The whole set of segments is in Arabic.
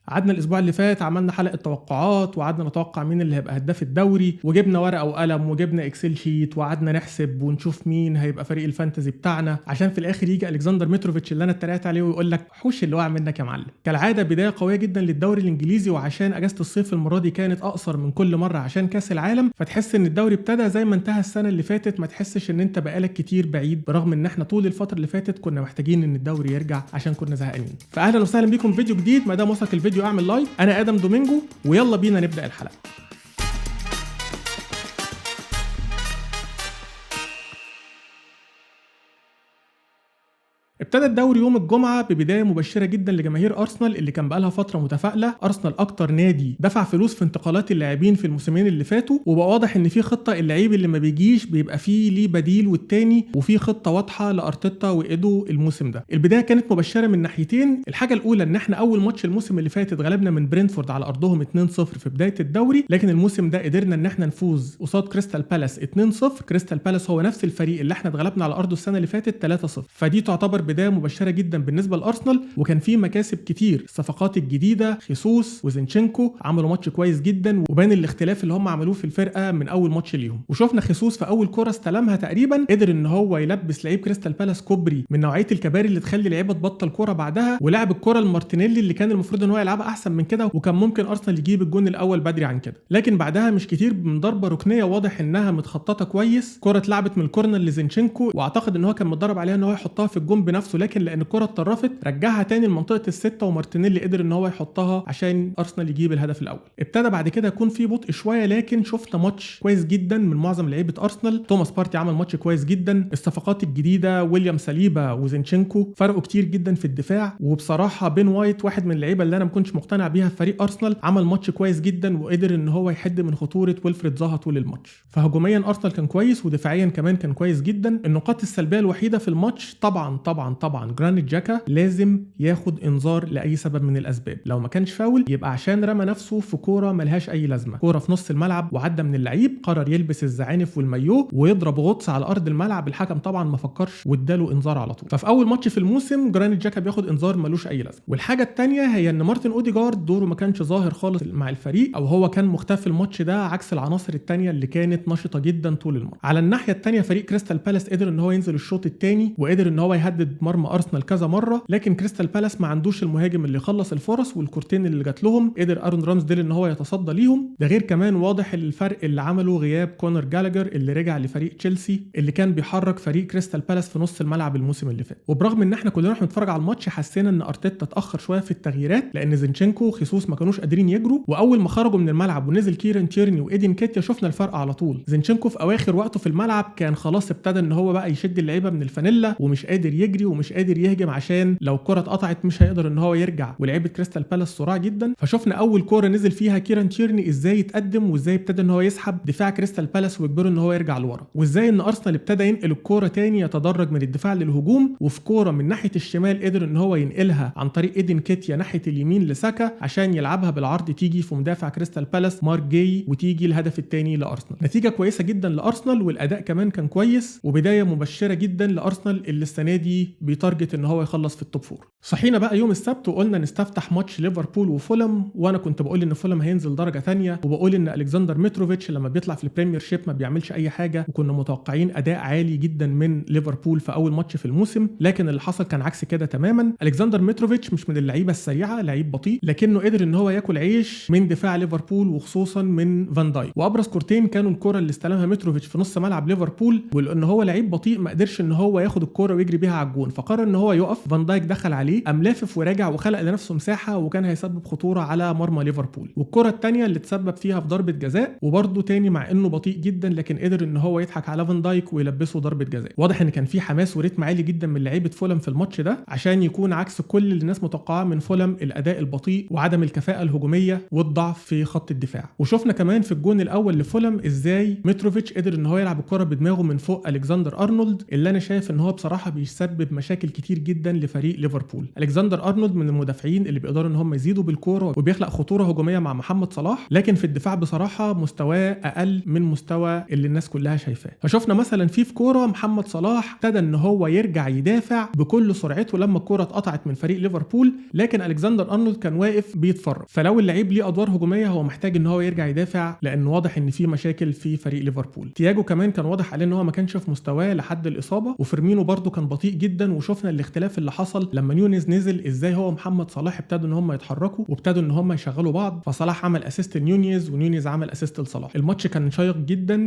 قعدنا الاسبوع اللي فات عملنا حلقه توقعات وقعدنا نتوقع مين اللي هيبقى هداف الدوري، وجبنا ورقه وقلم وجبنا اكسل شيت وقعدنا نحسب ونشوف مين هيبقى فريق الفانتزي بتاعنا، عشان في الاخر يجي الكسندر متروفيتش اللي انا اتريقت عليه ويقول لك حوش اللي وقع منك يا معلم. كالعاده بدايه قويه جدا للدوري الانجليزي، وعشان اجازه الصيف المره دي كانت اقصر من كل مره عشان كاس العالم، فتحس ان الدوري ابتدى زي ما انتهى السنه اللي فاتت، ما تحسش ان انت بقالك كتير بعيد، برغم ان احنا طول الفتره اللي فاتت كنا محتاجين ان الدوري يرجع عشان كنا زهقانين. فاهلا وسهلا بيكم فيديو جديد. ما دام وصلك الفيديو اعمل لايك. انا ادم دومينجو ويلا بينا نبدا الحلقه. ابتدى الدوري يوم الجمعة ببداية مبشرة جدا لجماهير أرسنال اللي كان بقالها فترة متفائلة. أرسنال أكتر نادي دفع فلوس في انتقالات اللاعبين في الموسمين اللي فاتوا، وبقى واضح إن في خطة اللعيب اللي ما بيجيش بيبقى فيه ليه بديل والتاني، وفي خطة واضحة لأرتيتا وإيدو الموسم ده. البداية كانت مبشرة من ناحيتين. الحاجة الأولى إن إحنا أول ماتش الموسم اللي فات اتغلبنا من برينفورد على أرضهم 2-0 في بداية الدوري، لكن الموسم ده قدرنا إن إحنا نفوز قصاد كريستال بالاس 2-0. كريستال بالاس هو نفس الفريق اللي إحنا اتغلبنا على أرضه السنة اللي فاتت 3-0، فدي تعتبر بداية مبشرة جدا بالنسبة لأرسنال. وكان في مكاسب كتير، الصفقات الجديدة خيسوس وزينشينكو عملوا ماتش كويس جدا، وبان الاختلاف اللي هم عملوه في الفرقة من أول ماتش ليهم. وشوفنا خيسوس في أول كرة استلمها تقريبا قدر إن هو يلبس لعيب كريستال بالاس كوبري من نوعية الكباري اللي تخلي لعيبة تبطل كرة بعدها، ولعب الكرة لمارتينيلي اللي كان المفروض إن هو يلعبها أحسن من كده، وكان ممكن أرسنال يجيب الجون الأول بدري عن كده. لكن بعدها مش كتير من ضربة ركنية واضح إنها متخططة كويس، كرة اتلعبت من الكورنر لزينشينكو، واعتقد إن هو كان متدرب عليها إن هو يحطها في الجون بنفسه، لكن لأن الكرة اتطرفت رجعها تاني لمنطقه السته، ومارتينيلي قدر ان هو يحطها عشان ارسنال يجيب الهدف الاول. ابتدى بعد كده يكون في بطء شويه، لكن شفنا ماتش كويس جدا من معظم لعيبه ارسنال. توماس بارتي عمل ماتش كويس جدا، الصفقات الجديده ويليام ساليبا وزينشينكو فرقوا كتير جدا في الدفاع، وبصراحه بين وايت واحد من اللعيبه اللي انا ما كنتش مقتنع بيها في فريق ارسنال عمل ماتش كويس جدا، وقدر ان هو يحد من خطوره ويلفريد زاها طول الماتش. فهجوميا ارسنال كان كويس، ودفاعيا كمان كان كويس جدا. النقاط السلبيه الوحيده في الماتش طبعا جرانيت جاكا لازم ياخد انذار لاي سبب من الاسباب. لو ما كانش فاول يبقى عشان رمى نفسه في كوره ملهاش اي لازمه، كوره في نص الملعب وعدى من اللعيب، قرر يلبس الزعانف والمايو ويضرب غطس على ارض الملعب. الحكم طبعا ما فكرش واداله انذار على طول. ففي اول ماتش في الموسم جرانيت جاكا بياخد انذار ملوش اي لازمه. والحاجه الثانيه هي ان مارتن اوديجارد دوره ما كانش ظاهر خالص مع الفريق، او هو كان مختفي الماتش ده عكس العناصر الثانيه اللي كانت نشطه جدا طول الماتش. على الناحيه الثانيه فريق كريستال بالاس قدر ان هو ينزل الشوط الثاني وقدر ان هو يهدد مرمى ارسنال كذا مره، لكن كريستال بالاس ما عندوش المهاجم اللي يخلص الفرص، والكورتين اللي جات لهم قدر ارون رامسديل ان هو يتصدى ليهم. ده غير كمان واضح الفرق اللي عمله غياب كونر جالاجر اللي رجع لفريق تشيلسي اللي كان بيحرك فريق كريستال بالاس في نص الملعب الموسم اللي فات. وبرغم ان احنا كلنا بنتفرج على الماتش حسينا ان ارتيتا اتاخر شويه في التغييرات، لان زينشينكو وخيسوس ما كانوش قادرين يجروا، واول ما خرجوا من الملعب ونزل كيران تيرني وايدين كيتيا شفنا الفرق على طول. زينشينكو في اواخر وقته في الملعب كان خلاص ابتدى ان هو بقى يشد اللعيبه من الفانيلا، ومش قادر يجري ومش قادر يهجم عشان لو الكره اتقطعت مش هيقدر ان هو يرجع، ولعيبه كريستال بالاس صراع جدا. فشفنا اول كوره نزل فيها كيران تيرني ازاي يتقدم، وازاي ابتدى ان هو يسحب دفاع كريستال بالاس ويجبره ان هو يرجع لورا، وازاي ان ارسنال ابتدى ينقل الكوره تاني يتدرج من الدفاع للهجوم. وفي كوره من ناحيه الشمال قدر ان هو ينقلها عن طريق ايدين كيتيا ناحيه اليمين لساكا عشان يلعبها بالعرض تيجي في مدافع كريستال بالاس مارك جاي، وتيجي الهدف الثاني لارسنال. نتيجه كويسه جدا لارسنال، والاداء كمان كان كويس، وبدايه مبشره جدا لارسنال اللي السنه دي بيتارجت ان هو يخلص في التوب 4. صحينا بقى يوم السبت وقلنا نستفتح ماتش ليفربول وفولم، وانا كنت بقول ان فولم هينزل درجه ثانيه، وبقول ان الكسندر متروفيتش لما بيطلع في البريمير شيب ما بيعملش اي حاجه، وكنا متوقعين اداء عالي جدا من ليفربول في اول ماتش في الموسم. لكن اللي حصل كان عكس كده تماما. الكسندر متروفيتش مش من اللعيبه السريعه، لعيب بطيء، لكنه قدر ان هو ياكل عيش من دفاع ليفربول وخصوصا من فان دايك. وابرز كورتين كانوا الكره اللي استلمها متروفيتش في نص ملعب ليفربول، ولان هو لعيب بطيء ما قدرش ان هو ياخد الكره ويجري بيها على الجون، فقرر ان هو يقف. فان دايك دخل عليه قام لافف ورجع وخلق لنفسه مساحه، وكان هيسبب خطوره على مرمى ليفربول. والكره الثانيه اللي تسبب فيها في ضربه جزاء، وبرده تاني مع انه بطيء جدا لكن قدر ان هو يضحك على فان دايك ويلبسه ضربه جزاء. واضح ان كان في حماس وريتم عالي جدا من لعيبه فولم في الماتش ده، عشان يكون عكس كل اللي الناس متوقعاه من فولم، الاداء البطيء وعدم الكفاءه الهجوميه والضعف في خط الدفاع. وشفنا كمان في الجون الاول لفولم ازاي متروفيتش قدر ان هو يلعب الكره بدماغه من فوق الكسندر ارنولد، اللي انا شايف ان هو بصراحه بيسبب مشاكل كتير جدا لفريق ليفربول. الكسندر ارنولد من المدافعين اللي بيقدروا ان هم يزيدوا بالكوره وبيخلق خطوره هجوميه مع محمد صلاح، لكن في الدفاع بصراحه مستواه اقل من مستوى اللي الناس كلها شايفاه. فشفنا مثلا في كوره محمد صلاح ابتدى ان هو يرجع يدافع بكل سرعته لما الكوره اتقطعت من فريق ليفربول، لكن الكسندر ارنولد كان واقف بيتفرج. فلو اللعيب ليه ادوار هجوميه هو محتاج ان هو يرجع يدافع، لان واضح ان في مشاكل في فريق ليفربول. تياجو كمان كان واضح عليه ان هو ما كانش في مستواه لحد الاصابه، وفيرمينو برده كان بطيء جدا، وشفنا الاختلاف اللي حصل لما نيونيز نزل ازاي هو محمد صلاح ابتدوا ان هم يتحركوا وابتدوا ان هم يشغلوا بعض، فصلاح عمل اسيست لنيونيز ونيونيز عمل اسيست لصلاح. الماتش كان شيق جدا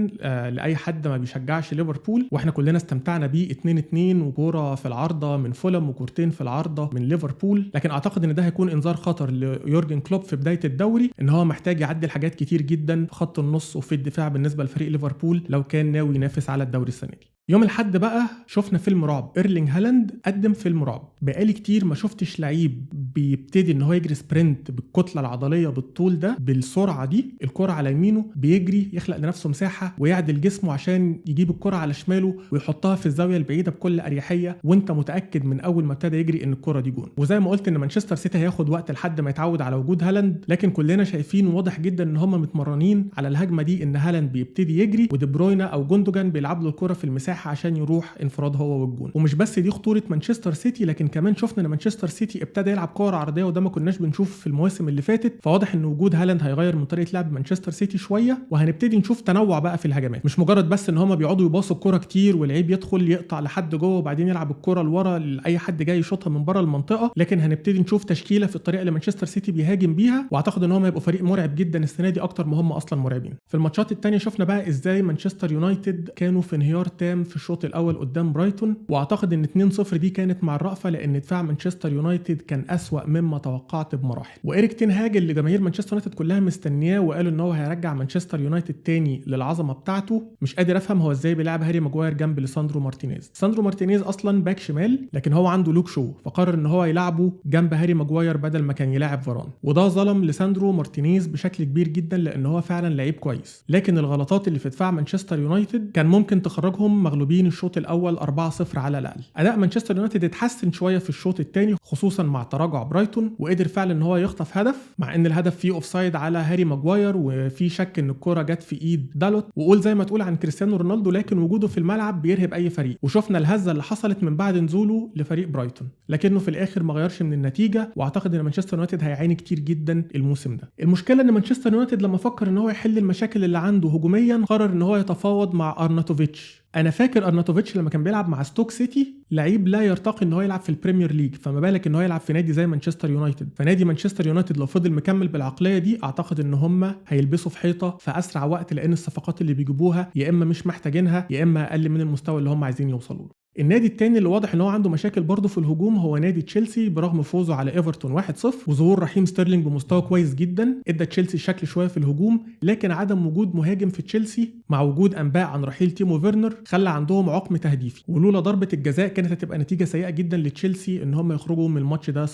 لاي حد ما بيشجعش ليفربول، واحنا كلنا استمتعنا بيه 2-2 وكوره في العارضه من فولم وكورتين في العارضه من ليفربول. لكن اعتقد ان ده هيكون انذار خطر ليورجن كلوب في بدايه الدوري، ان هو محتاج يعدل حاجات كتير جدا في خط النص وفي الدفاع بالنسبه لفريق ليفربول لو كان ناوي ينافس على الدوري السنه دي. يوم الحد بقى شفنا فيلم رعب. ايرلينج هالاند قدم فيلم رعب. بقالي كتير ما شفتش لعيب بيبتدي ان هو يجري سبرنت بالكتله العضليه بالطول ده بالسرعه دي، الكره على يمينه بيجري يخلق لنفسه مساحه ويعدل جسمه عشان يجيب الكره على شماله ويحطها في الزاويه البعيده بكل اريحيه، وانت متاكد من اول ما ابتدى يجري ان الكره دي جون. وزي ما قلت ان مانشستر سيتي هياخد وقت لحد ما يتعود على وجود هالاند، لكن كلنا شايفين واضح جدا ان هم متمرنين على الهجمه دي، ان هالاند بيبتدي يجري ودي بروينا او جوندوجان بيلعب له الكره في المساحه عشان يروح انفراد هو والجون. ومش بس دي خطوره مانشستر سيتي، لكن كمان شفنا ان مانشستر سيتي ابتدى يلعب كوره عرضيه وده ما كناش بنشوفه في المواسم اللي فاتت، فواضح ان وجود هالاند هيغير من طريقه لعب مانشستر سيتي شويه، وهنبتدي نشوف تنوع بقى في الهجمات، مش مجرد بس ان هم بيقعدوا يباصوا الكوره كتير واللعيب يدخل يقطع لحد جوه وبعدين يلعب الكوره لورا لاي حد جاي يشوطها من بره المنطقه، لكن هنبتدي نشوف تشكيله في الطريقه اللي مانشستر سيتي بيهاجم بيها، واعتقد ان هم هيبقوا فريق مرعب جدا السنه دي اكتر ما هم اصلا مرعبين. في الماتشات الثانيه شفنا بقى ازاي مانشستر يونايتد كانوا في انهيار تام في الشوط الاول قدام برايتون، واعتقد ان 2-0 دي كانت مع الرأفة لان دفاع مانشستر يونايتد كان اسوأ مما توقعت بمراحل. وإيريك تين هاج اللي جماهير مانشستر يونايتد كلها مستنياه وقالوا ان هو هيرجع مانشستر يونايتد تاني للعظمه بتاعته، مش قادر افهم هو ازاي بيلعب هاري ماجواير جنب لساندرو مارتينيز. ساندرو مارتينيز اصلا باك شمال، لكن هو عنده لوك شو فقرر ان هو يلعبه جنب هاري ماجواير بدل ما كان يلاعب فاران، وده ظلم لساندرو مارتينيز بشكل كبير جدا لان هو فعلا لعيب كويس، لكن الغلطات اللي في دفاع مانشستر يونايتد كان ممكن تخرجهم مغلوبين الشوط الاول 4-0 على الاقل. اداء مانشستر يونايتد اتحسن شويه في الشوط الثاني خصوصا مع تراجع برايتون، وقدر فعلا ان هو يخطف هدف مع ان الهدف فيه اوفسايد على هاري ماجواير وفي شك ان الكره جت في ايد دالوت، وقول زي ما تقول عن كريستيانو رونالدو، لكن وجوده في الملعب بيرهب اي فريق. وشفنا الهزه اللي حصلت من بعد نزوله لفريق برايتون، لكنه في الاخر ما غيرش من النتيجه، واعتقد ان مانشستر يونايتد هيعاني كتير جدا الموسم ده. المشكله ان مانشستر يونايتد لما فكر ان هو يحل المشاكل اللي عنده هجوميا قرر ان هو يتفاوض مع ارناتوفيتش. انا فاكر ارناتوفيتش لما كان بيلعب مع ستوك سيتي لعيب لا يرتقي ان هو يلعب في البريمير ليج، فما بالك ان هو يلعب في نادي زي مانشستر يونايتد. فنادي مانشستر يونايتد لو فضل مكمل بالعقليه دي اعتقد ان هم هيلبسوا في حيطه في اسرع وقت، لان الصفقات اللي بيجيبوها يا اما مش محتاجينها يا اما اقل من المستوى اللي هم عايزين يوصلوا له. النادي التاني اللي واضح ان هو عنده مشاكل برضه في الهجوم هو نادي تشيلسي، برغم فوزه على ايفرتون 1-0 وظهور رحيم ستيرلينج بمستوى كويس جدا ادى تشيلسي شكل شويه في الهجوم، لكن عدم وجود مهاجم في تشيلسي مع وجود انباء عن رحيل تيمو فيرنر خلى عندهم عقم تهديفي، ولولا ضربه الجزاء كانت هتبقى نتيجه سيئه جدا لتشيلسي ان هم يخرجوا من الماتش ده 0-0.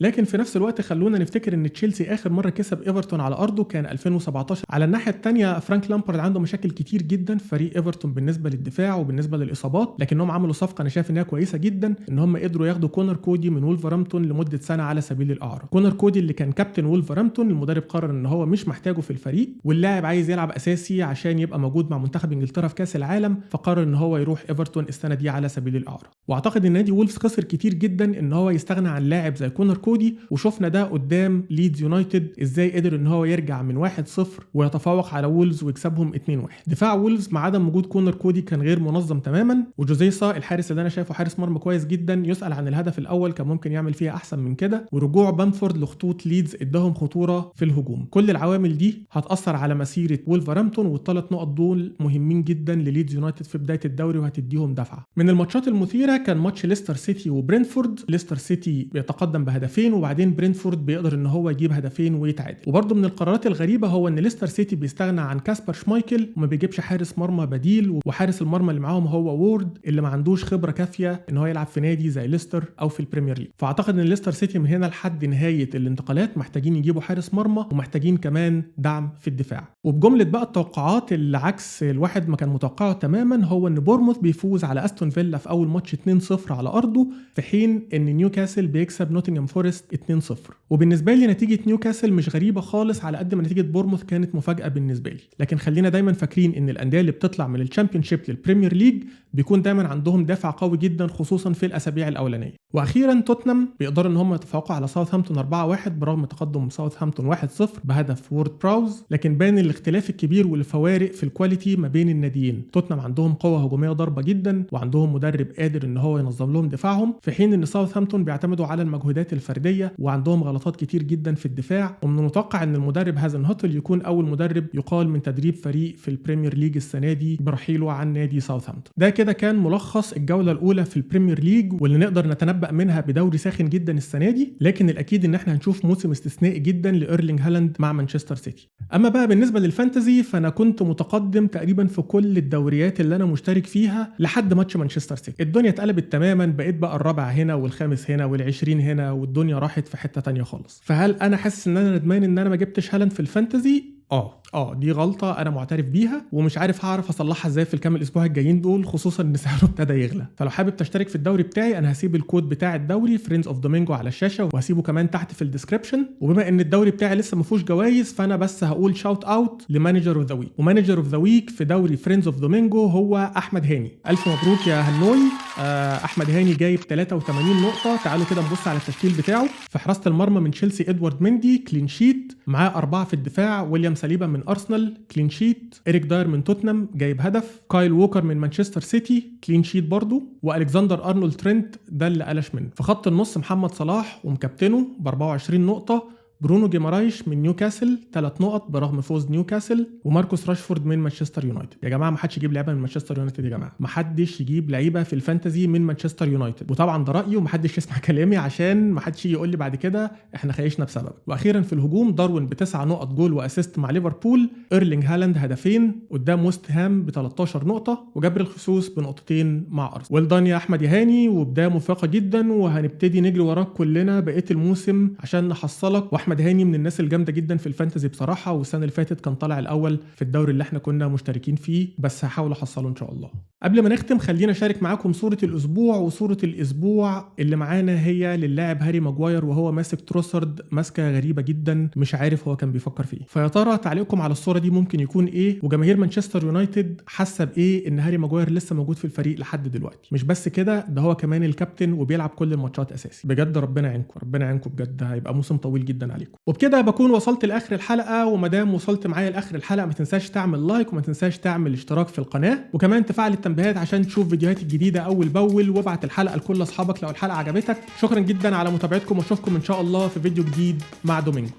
لكن في نفس الوقت خلونا نفتكر ان تشيلسي اخر مره كسب ايفرتون على ارضه كان 2017. على الناحيه الثانيه فرانك لامبارد عنده مشاكل كتير جدا في فريق ايفرتون بالنسبه للدفاع وبالنسبه للاصابات، لكنهم عملوا صفقه انا شايف انها كويسه جدا ان هم قدروا ياخدوا كونر كودي من وولفرهامبتون لمده سنه على سبيل الاعاره. كونر كودي اللي كان كابتن وولفرهامبتون المدرب قرر ان هو مش محتاجه في الفريق، واللاعب عايز يلعب اساسي عشان يبقى موجود مع منتخب انجلترا في كاس العالم، فقرر ان هو يروح ايفرتون السنه دي على سبيل الاعاره. واعتقد ان نادي وولفز خسر كتير جدا ان هو يستغنى عن لاعب زي كونر كودي، وشفنا ده قدام ليدز يونايتد ازاي قدر ان هو يرجع من 1-0 ويتفوق على وولفز ويكسبهم 2-1. دفاع وولفز مع عدم وجود كونر كودي كان غير منظم تماما، وجوزيسا الحارس اللي انا شايفه حارس مرمى كويس جدا يسأل عن الهدف الاول كان ممكن يعمل فيها احسن من كده، ورجوع بامفورد لخطوط ليدز اداهم خطوره في الهجوم. كل العوامل دي هتاثر على مسيره وولفرهامبتون، والثلاث نقط دول مهمين جدا لليدز يونايتد في بدايه الدوري وهتديهم دفعه. من الماتشات المثيره كان ماتش ليستر سيتي وبرينفورد. ليستر سيتي بيتقدم بهدفين وبعدين برينفورد بيقدر ان هو يجيب هدفين ويتعادل. وبرده من القرارات الغريبه هو ان ليستر سيتي بيستغنى عن كاسبر شمايكل وما بيجيبش حارس مرمى بديل، وحارس المرمى اللي معاهم هو وورد اللي ما عندوش خبره كافيه ان هو يلعب في نادي زي ليستر او في البريمير ليج. فاعتقد ان ليستر سيتي من هنا لحد نهايه الانتقالات محتاجين يجيبوا حارس مرمى ومحتاجين كمان دعم في الدفاع. وبجمله بقى التوقعات اللي عكس عكس الواحد ما كان متوقعه تماما، هو ان بورموث بيفوز على استون فيلا في اول ماتش 2-0 على ارضه، في حين ان نيوكاسل بيكسب نوتنغهام فورست 2-0. وبالنسبه لي نتيجه نيوكاسل مش غريبه خالص على قد ما نتيجه بورموث كانت مفاجاه بالنسبه لي. لكن خلينا دايما فاكرين ان الانديه اللي بتطلع من الشامبيونشيب للبريمير ليج بيكون دايما عندهم دافع قوي جدا خصوصا في الاسابيع الاولانيه. واخيرا توتنهام بيقدروا ان هم يتفوقوا على ساوثهامبتون 4-1 برغم تقدم ساوثهامبتون 1-0 بهدف وورد براوز، لكن بان الاختلاف الكبير والفوارق في الكواليتي ما بين الناديين. توتنهام عندهم قوه هجوميه ضاربه جدا وعندهم مدرب قادر ان هو ينظم لهم دفاعهم، في حين ان ساوثهامبتون بيعتمدوا على المجهودات الفرديه وعندهم غلطات كتير جدا في الدفاع. ومن المتوقع ان المدرب هازنهوتل يكون اول مدرب يقال من تدريب فريق في البريمير ليج السنه دي برحيله عن نادي ساوثهامبتون. ده كده كان ملخص الجوله الاولى في البريمير ليج واللي نقدر نتنبأ منها بدوري ساخن جدا السنه دي، لكن الاكيد ان احنا هنشوف موسم استثنائي جدا لإيرلينج هالاند مع مانشستر سيتي. اما بقى بالنسبه للفانتزي فانا كنت متقدم تقريبا في كل الدوريات اللي انا مشترك فيها لحد ماتش مانشستر سيتي. الدنيا اتقلبت تماما، بقيت بقى الرابع هنا والخامس هنا وال20 هنا والدنيا راحت في حته تانية خالص. فهل انا حاسس ان انا ندمان ان انا ما جبتش هالاند في الفانتزي؟ دي غلطه انا معترف بيها ومش عارف هعرف اصلحها ازاي في الكام الاسبوع الجايين دول، خصوصا ان سعره ابتدى يغلى. فلو حابب تشترك في الدوري بتاعي انا هسيب الكود بتاع الدوري فريندز اوف دومينجو على الشاشه وهسيبه كمان تحت في الديسكربشن. وبما ان الدوري بتاعي لسه ما فيهوش جوائز فانا بس هقول شاوت اوت لمانجر اوف ذا ويك. ومانجر اوف ذا ويك في دوري فريندز اوف دومينجو هو احمد هاني. الف مبروك يا هنوي. احمد هاني جايب 83 نقطه. تعالوا كده نبص على التشكيل بتاعه. في حراسه المرمى من تشيلسي ادوارد مندي كلين شيت، معاه 4 في الدفاع ويليام ساليبا من ارسنال كلين شيت، إريك داير من توتنهام جايب هدف، كايل ووكر من مانشستر سيتي كلين شيت برضو، والكسندر ارنولد ترينت ده اللي قلش منه. في خط النص محمد صلاح ومكابتنه ب 24 نقطه، برونو جيمارايش من نيوكاسل 3 نقط برغم فوز نيوكاسل، وماركوس راشفورد من مانشستر يونايتد. يا جماعه ما حدش يجيب لعيبه من مانشستر يونايتد، يا جماعه ما حدش يجيب لعيبه في الفانتزي من مانشستر يونايتد. وطبعا ده رايي وما حدش يسمع كلامي عشان ما حدش يقول لي بعد كده احنا خيشنا بسبب. واخيرا في الهجوم داروين ب9 نقط جول واسيست مع ليفربول، ايرلينج هالاند هدفين قدام ويست هام ب13 نقطه، وجابريل خصوص بنقطتين مع ارسنال. ويلدان يا احمد يا هاني، وبدايه موفقه جدا وهنبتدي نجري وراك كلنا بقيه الموسم عشان نحصلك. واحمد هاني من الناس جامده جدا في الفانتزي بصراحه، والسنه اللي فاتت كان طالع الاول في الدوري اللي احنا كنا مشتركين فيه، بس هحاول احصله ان شاء الله. قبل ما نختم خلينا اشارك معاكم صوره الاسبوع. وصوره الاسبوع اللي معانا هي للاعب هاري ماجواير وهو ماسك تروسرد ماسكه غريبه جدا، مش عارف هو كان بيفكر فيه. فيا ترى تعليقكم على الصوره دي ممكن يكون ايه؟ وجماهير مانشستر يونايتد حاسه بايه ان هاري ماجواير لسه موجود في الفريق لحد دلوقتي؟ مش بس كده، ده هو كمان الكابتن وبيلعب كل الماتشات اساسي. بجد ربنا يعينكم، ربنا يعينكم بجد، هيبقى موسم طويل جدا عليكم. وبكده بكون وصلت لاخر الحلقه. ومادام وصلت معايا لاخر الحلقه ما تنساش تعمل لايك وما تنساش تعمل اشتراك في القناه، وكمان تفعل التنبيهات عشان تشوف فيديوهاتي الجديده اول باول، وابعت الحلقه لكل اصحابك لو الحلقه عجبتك. شكرا جدا على متابعتكم واشوفكم ان شاء الله في فيديو جديد مع دومينجو.